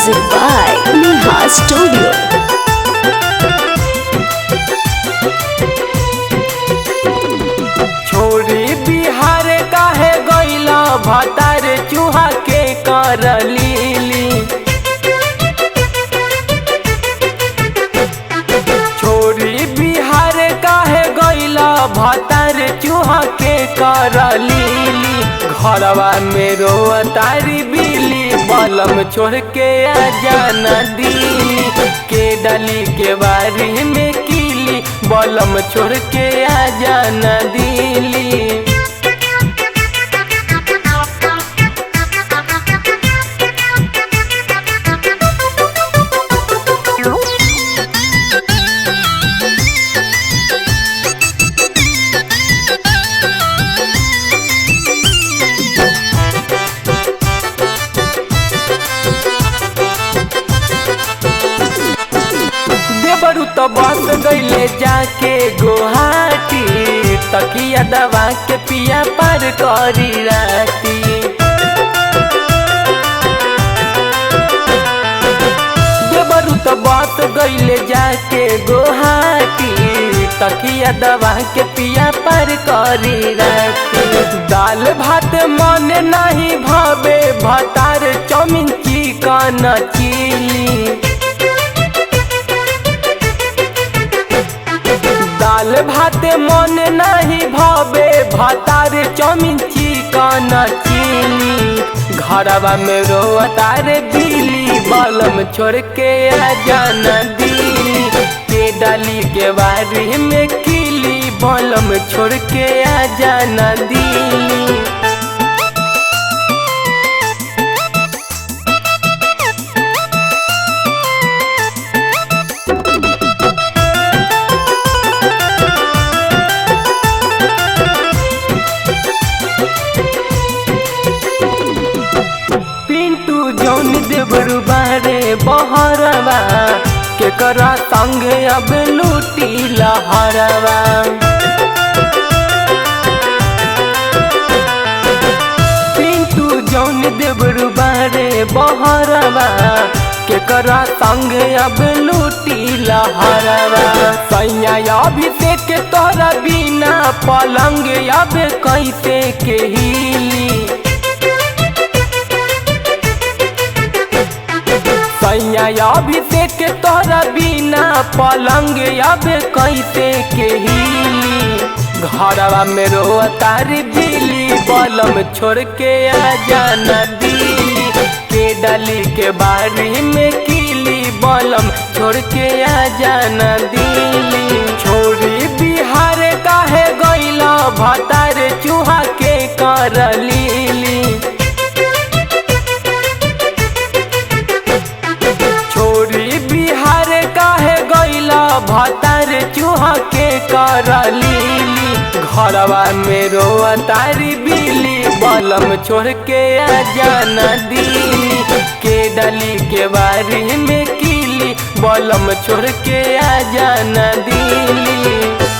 Music by Neha Studio. छोरी बिहार काहे गइला भतार चूहा के कर लीली। छोरी बिहार काहे गइला भतार चूहा के कर लीली। घरवा में रोतारी बिली बलम छोड़ के आ जाना दिली। के डाली के बारी में कीली बलम छोड़ के आ जाना दिली। देवरू तो बस गईले जाके गुवाहाटी। तकिया दवा के पिया पार करी राती। देवरू तो बस गईले जाके गुवाहाटी। तकिया दवा के पिया पार करी राती। दाल भात मन नहीं भावे भतार चौमिन चिकन चिली। दाल भात मन नहीं भावे भतार चौमिन चिकन चिली। घरवा में रोतार बिली बलम छोड़ के आ जाना दिली। के डाली के बारी में कीली बलम छोड़ के आ जाना दिली। जौन देवरू बारे बहरवा के करा संगे अब लूटी लहरवा। पिंटू जौन देवरू बारे बहरवा के करा संगे अब लूटी लहरवा। सैया अभिषेक तोरा बिना पलंग अब कैसे के हिली। सैया अभिषेक तोरा बिना पलंग अब कैसे के हिली। घरवा में रोतारी बिली बलम छोड़ के आ जाना दिली। के डाली के बारी में कीली बलम छोड़ के आ जाना दिली। छोरी बिहार काहे गइला भतार चूहा के कर लीली। छोरी बिहार काहे गइला भतार चूहा के कर लीली। घरवा में रोतारी बिली बलम छोड़ के आ जाना दिली। के डाली के बारी में कीली बलम छोड़ के आ जाना दिली।